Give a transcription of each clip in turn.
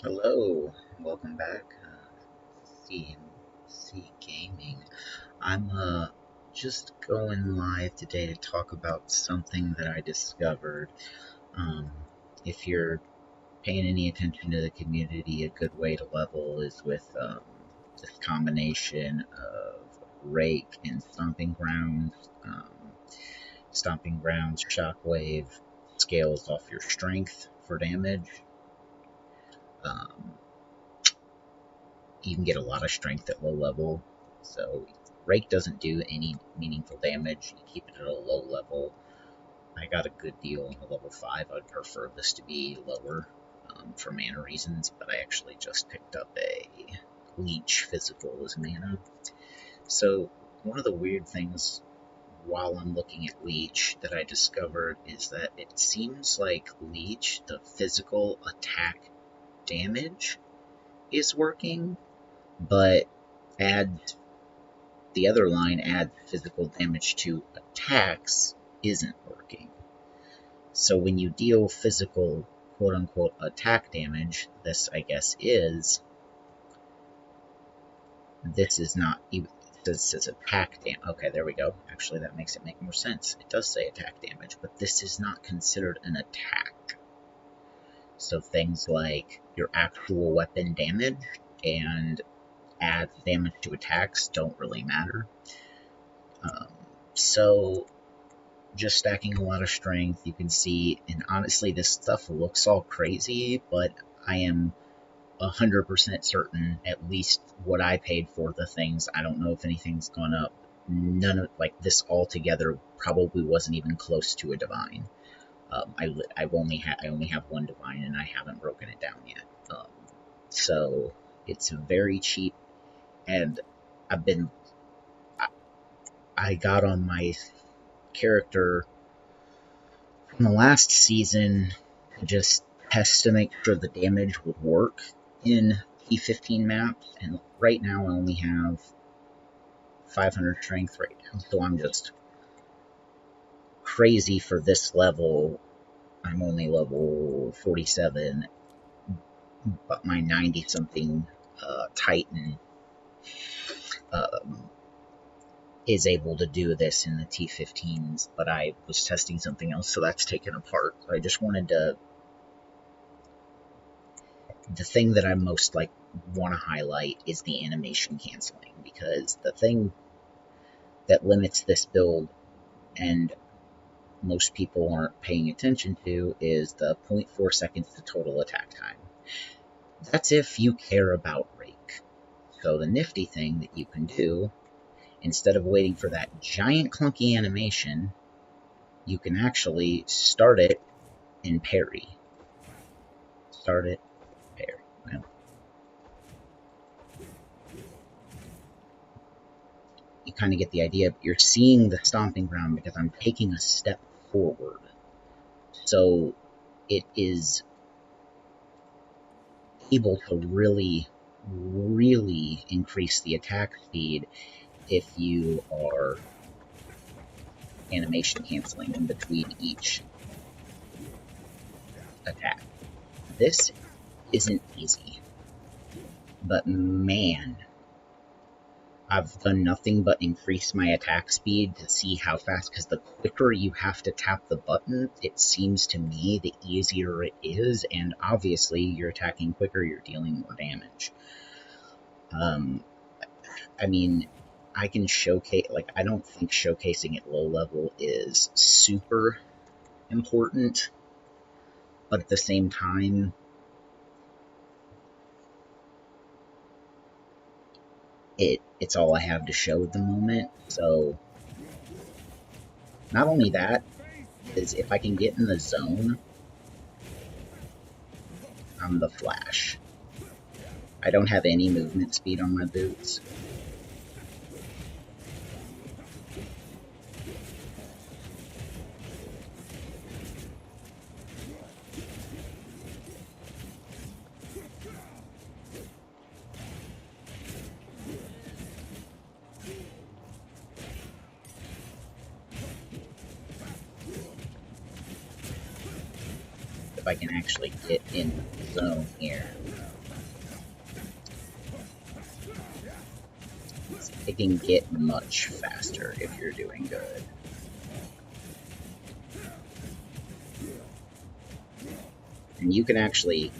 Hello, welcome back. CMC Gaming. I'm just going live today to talk about something that I discovered. Um, if you're paying any attention to the community, a good way to level is with this combination of Rake and Stomping Grounds. Stomping Grounds Shockwave scales off your strength for damage. Um, you can get a lot of strength at low level. So Rake doesn't do any meaningful damage. You keep it at a low level. I got a good deal on a level 5. I'd prefer this to be lower for mana reasons, but I actually just picked up a Leech physical as mana. So one of the weird things while I'm looking at Leech that I discovered is that it seems like Leech, the physical attack damage, is working, but the other line, add physical damage to attacks, isn't working. So when you deal physical quote-unquote attack damage, this I guess is, this is not, this is attack damage. Okay, there we go. Actually, that makes it make more sense. It does say attack damage, but this is not considered an attack. So things like your actual weapon damage and add damage to attacks don't really matter. So just stacking a lot of strength, you can see, and honestly this stuff looks all crazy, but I am 100% certain, at least what I paid for the things, I don't know if anything's gone up, none of, like, this altogether probably wasn't even close to a divine. I only have one divine and I haven't broken it down yet. So it's very cheap, and I got on my character from the last season to just test to make sure the damage would work in T15 maps, and right now I only have 500 strength right now, so I'm just crazy for this level. I'm only level 47, but my 90-something Titan is able to do this in the T15s, but I was testing something else, so that's taken apart. So I just wanted to, the thing that I most want to highlight is the animation canceling, because the thing that limits this build, and most people aren't paying attention to, is the 0.4 seconds to total attack time. That's if you care about Rake. So the nifty thing that you can do, instead of waiting for that giant clunky animation, you can actually start it and parry. Start it, parry. Well, you kind of get the idea, but you're seeing the stomping ground because I'm taking a step forward. So it is able to really, really increase the attack speed if you are animation canceling in between each attack. This isn't easy, but man, I've done nothing but increase my attack speed to see how fast, because the quicker you have to tap the button, it seems to me, the easier it is, and obviously you're attacking quicker, you're dealing more damage. I mean, I can showcase, I don't think showcasing at low level is super important, but at the same time, it's all I have to show at the moment. So not only that, is if I can get in the zone, I'm the Flash. I don't have any movement speed on my boots. if I can actually get in the zone here. It can get much faster if you're doing good. And you can actually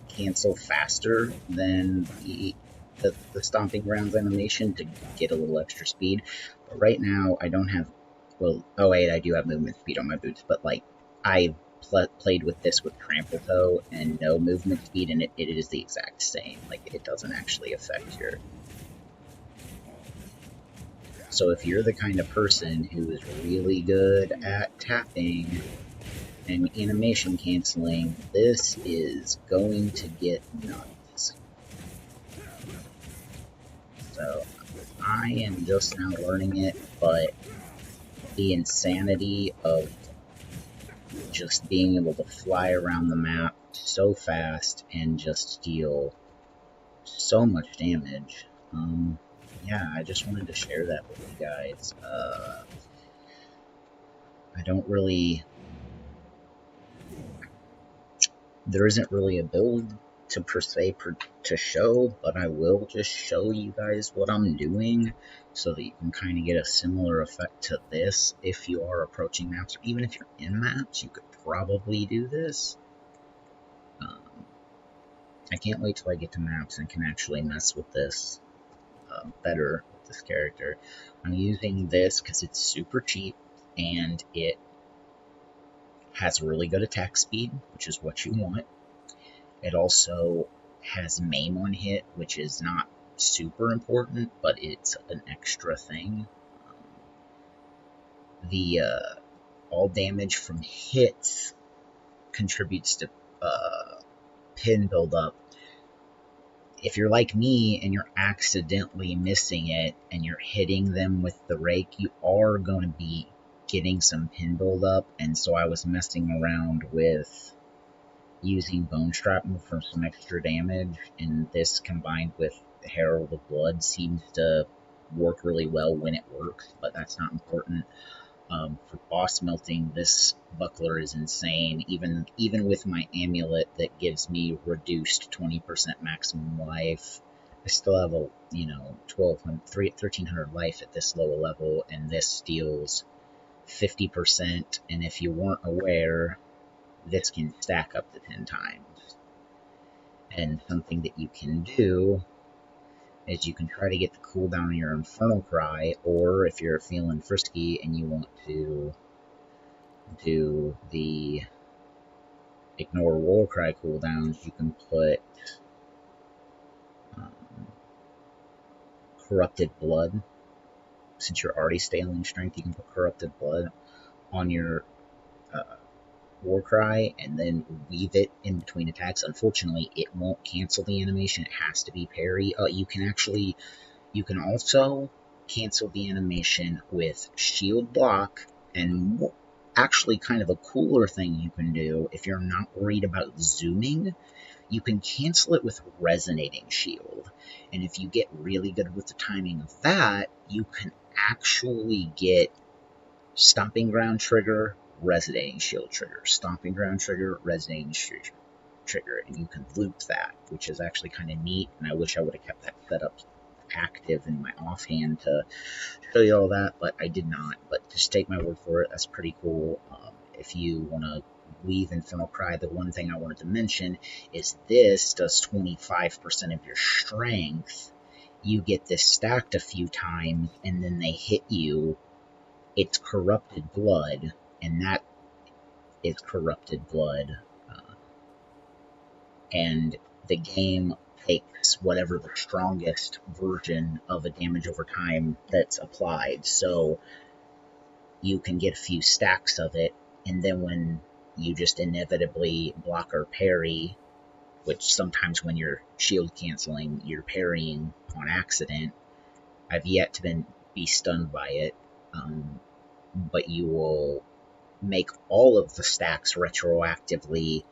cancel faster than the stomping grounds animation to get a little extra speed. But right now, I don't have, well, oh wait, I do have movement speed on my boots, but like, I played with this with trample toe and no movement speed, and it is the exact same. Like, it doesn't actually affect your... So if you're the kind of person who is really good at tapping and animation canceling, this is going to get nuts. So I am just now learning it, but the insanity of just being able to fly around the map so fast and just deal so much damage. Yeah, I just wanted to share that with you guys. I don't really... There isn't really a build to per se to show, but I will just show you guys what I'm doing so that you can kind of get a similar effect to this if you are approaching maps, or even if you're in maps, you could probably do this. I can't wait till I get to maps and can actually mess with this better with this character. I'm using this because it's super cheap and it has really good attack speed, which is what you want. It also has maim on hit, which is not super important, but it's an extra thing. The all damage from hits contributes to pin buildup. If you're like me and you're accidentally missing it and you're hitting them with the rake, you are going to be getting some pin buildup, and so I was messing around with using Bone Strap for some extra damage, and this combined with Herald of Blood seems to work really well when it works, but that's not important. For boss melting, this buckler is insane. Even with my amulet that gives me reduced 20% maximum life, I still have a 1300 life at this low level, and this steals 50%. And if you weren't aware, this can stack up to 10 times. And something that you can do is you can try to get the cooldown on your Infernal Cry, or if you're feeling frisky and you want to do the Ignore War Cry cooldowns, you can put Corrupted Blood. Since you're already scaling strength, you can put Corrupted Blood on your War Cry and then weave it in between attacks. Unfortunately, it won't cancel the animation. It has to be parry. You can also cancel the animation with shield block, and actually kind of a cooler thing you can do if you're not worried about zooming, you can cancel it with resonating shield. And if you get really good with the timing of that, you can actually get stomping ground trigger, resonating shield trigger, stomping ground trigger, resonating shield trigger, and you can loop that, which is actually kind of neat, and I wish I would have kept that setup active in my offhand to show you all that, but I did not. But just take my word for it, that's pretty cool. If you want to weave Infernal Cry, the one thing I wanted to mention is this does 25% of your strength. You get this stacked a few times, and then they hit you. It's Corrupted Blood, and that is Corrupted Blood. And the game takes whatever the strongest version of a damage over time that's applied. So you can get a few stacks of it, and then when you just inevitably block or parry, which sometimes when you're shield canceling, you're parrying on accident. I've yet to then be stunned by it, but you will make all of the stacks retroactively.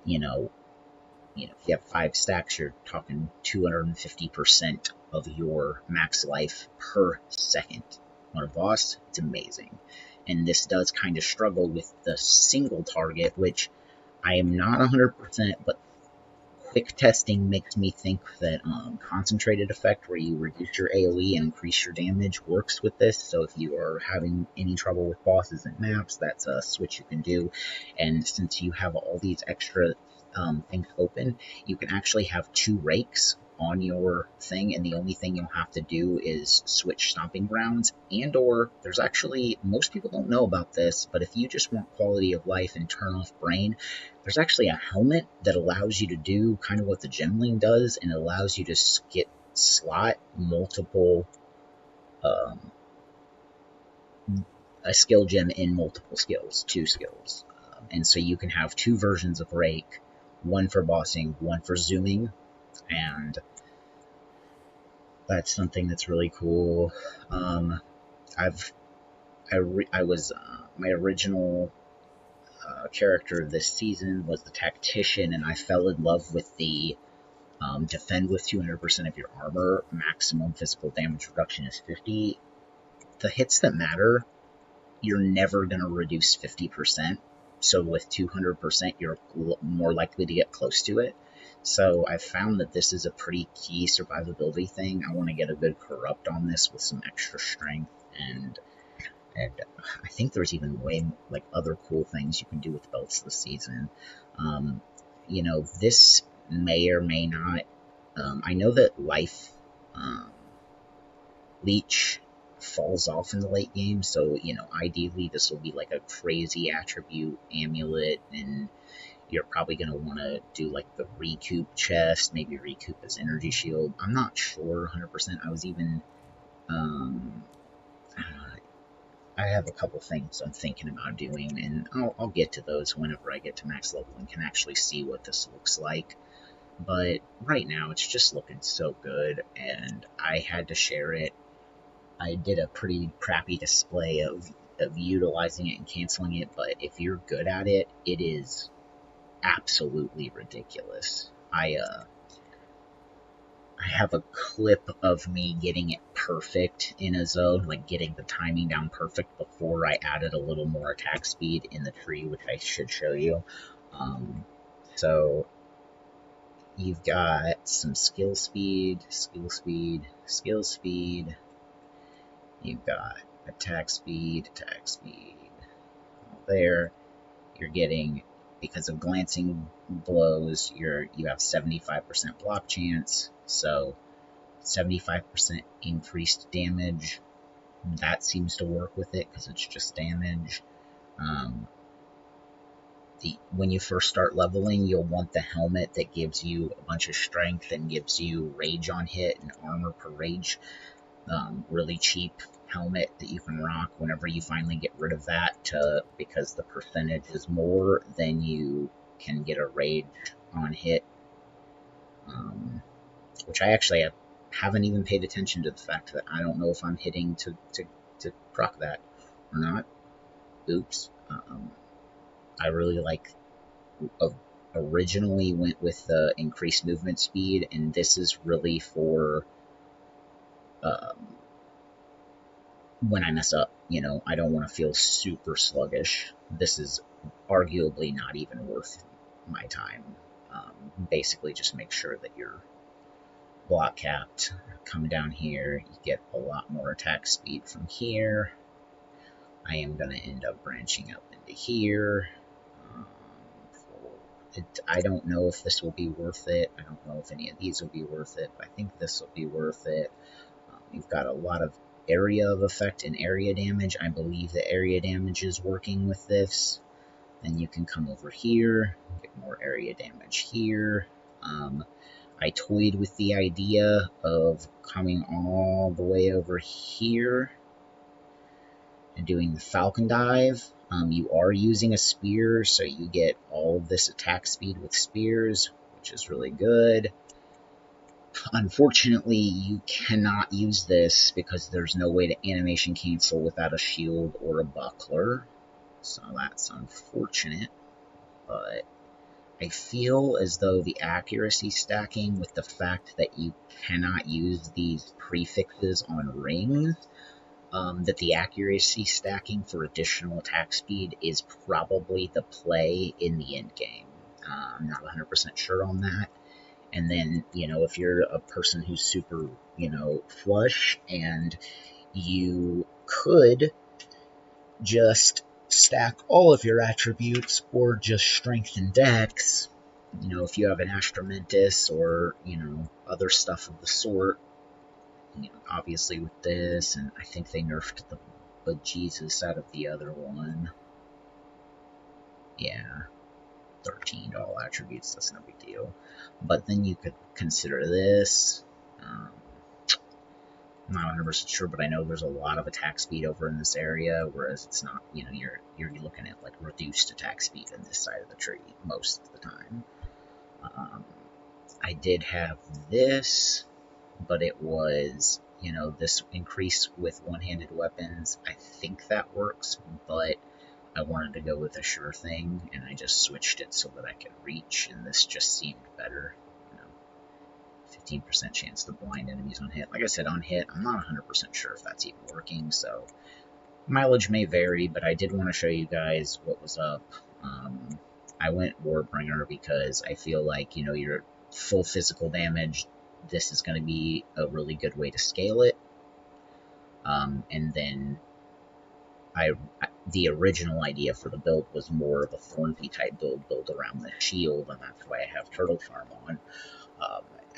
If you have 5 stacks, you're talking 250% of your max life per second. On a boss, it's amazing. and this does kind of struggle with the single target, which I am not 100%, but quick testing makes me think that concentrated effect, where you reduce your AoE and increase your damage, works with this. So if you are having any trouble with bosses and maps, that's a switch you can do. And since you have all these extra things open, you can actually have 2 rakes on your thing, and the only thing you'll have to do is switch stomping grounds, and or there's actually, most people don't know about this, but if you just want quality of life and turn off brain, there's actually a helmet that allows you to do kind of what the gemling does, and it allows you to slot multiple a skill gem in multiple skills, 2 skills, and so you can have 2 versions of rake, one for bossing, one for zooming, and that's something that's really cool. My original character this season was the tactician, and I fell in love with the defend with 200% of your armor, maximum physical damage reduction is 50. The hits that matter, you're never going to reduce 50%. So with 200%, you're more likely to get close to it. So I found that this is a pretty key survivability thing. I want to get a good corrupt on this with some extra strength, and I think there's even way like other cool things you can do with belts this season. You know, this may or may not. I know that life leech falls off in the late game, so you know, ideally this will be like a crazy attribute amulet, and you're probably going to want to do like the recoup chest, maybe recoup as energy shield. I'm not sure 100%. I was even I have a couple things I'm thinking about doing, and I'll get to those whenever I get to max level and can actually see what this looks like. But right now it's just looking so good, and I had to share it. I did a pretty crappy display of utilizing it and canceling it, but if you're good at it, it is absolutely ridiculous. I have a clip of me getting it perfect in a zone, like getting the timing down perfect before I added a little more attack speed in the tree, which I should show you. So you've got some skill speed. You've got attack speed. All there. You're getting, because of glancing blows, you have 75% block chance, so 75% increased damage. That seems to work with it because it's just damage. When you first start leveling, you'll want the helmet that gives you a bunch of strength and gives you rage on hit and armor per rage. Really cheap helmet that you can rock. Whenever you finally get rid of that, because the percentage is more, then you can get a rage on hit, which I actually haven't even paid attention to the fact that I don't know if I'm hitting to proc that or not. Oops. I really like, originally went with the increased movement speed, and this is really for when I mess up. You know, I don't want to feel super sluggish. This is arguably not even worth my time. Basically just make sure that you're block capped. Come down here, you get a lot more attack speed from here. I am going to end up branching up into here. I don't know if this will be worth it. I don't know if any of these will be worth it, but I think this will be worth it. You've got a lot of area of effect and area damage. I believe the area damage is working with this. Then you can come over here, get more area damage here. I toyed with the idea of coming all the way over here and doing the falcon dive. You are using a spear, so you get all of this attack speed with spears, which is really good. Unfortunately, you cannot use this because there's no way to animation cancel without a shield or a buckler. So that's unfortunate, but I feel as though the accuracy stacking with the fact that you cannot use these prefixes on rings that the accuracy stacking for additional attack speed is probably the play in the end game. I'm not 100% sure on that. And then, if you're a person who's super, flush, and you could just stack all of your attributes or just strength and dex, if you have an Astramentus or, other stuff of the sort, obviously with this, and I think they nerfed the bejesus out of the other one. Yeah, 13 all attributes, that's no big deal. But then you could consider this. I'm not 100% sure, but I know there's a lot of attack speed over in this area, whereas it's not, you're looking at like reduced attack speed in this side of the tree most of the time. I did have this, but it was, this increase with one-handed weapons. I think that works, but I wanted to go with a sure thing, and I just switched it so that I could reach, and this just seemed better. 15% chance to blind enemies on hit. Like I said, on hit, I'm not 100% sure if that's even working, so mileage may vary, but I did want to show you guys what was up. I went Warbringer because I feel like, your full physical damage, this is going to be a really good way to scale it. And then the original idea for the build was more of a Thornby type build around the shield, and that's why I have Turtle Farm on.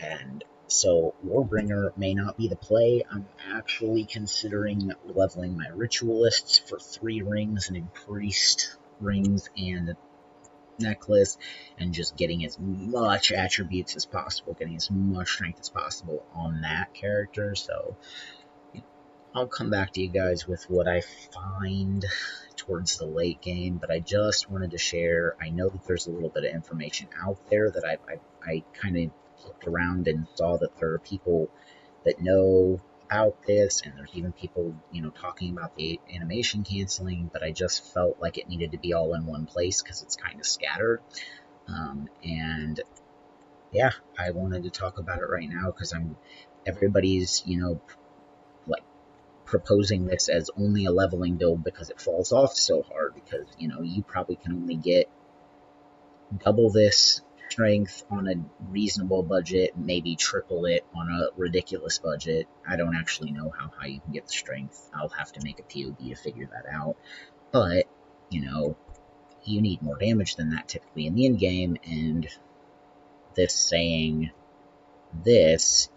And so Warbringer may not be the play. I'm actually considering leveling my Ritualists for 3 rings, an increased rings and necklace, and just getting as much attributes as possible, getting as much strength as possible on that character. So I'll come back to you guys with what I find towards the late game, but I just wanted to share. I know that there's a little bit of information out there that I kind of looked around and saw that there are people that know about this, and there's even people, talking about the animation canceling, but I just felt like it needed to be all in one place because it's kind of scattered. And yeah, I wanted to talk about it right now because everybody's, like proposing this as only a leveling build because it falls off so hard, because, you probably can only get double this strength on a reasonable budget, maybe triple it on a ridiculous budget. I don't actually know how high you can get the strength. I'll have to make a POB to figure that out. But, you need more damage than that typically in the end game, and this saying this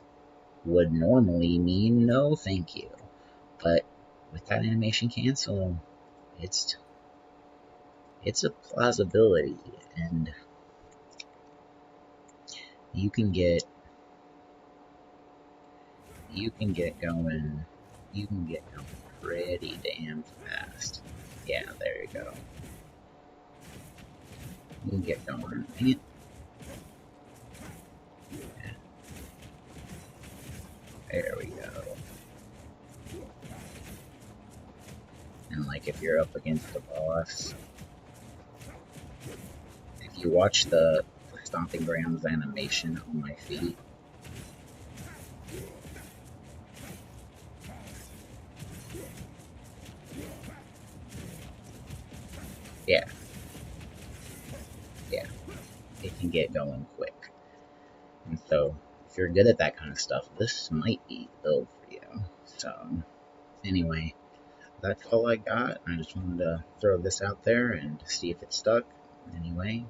would normally mean no thank you. But with that animation cancel, it's a plausibility, and you can get going pretty damn fast. Yeah, there you go. You can get going. Dang it. Yeah. There we go. And like if you're up against the boss, if you watch the stomping grounds animation on my feet, yeah, it can get going quick. And so if you're good at that kind of stuff, this might be the build for you. So anyway, that's all I got. I just wanted to throw this out there and see if it stuck. Anyway,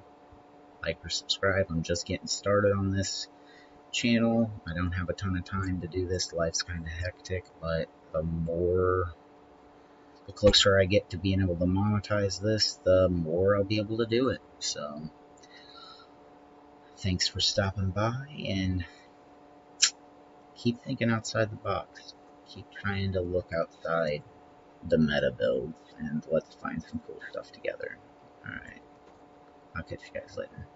like or subscribe. I'm just getting started on this channel. I don't have a ton of time to do this. Life's kind of hectic, but the closer I get to being able to monetize this, the more I'll be able to do it. So thanks for stopping by, and keep thinking outside the box. Keep trying to look outside the meta builds, and let's find some cool stuff together. Alright, I'll catch you guys later.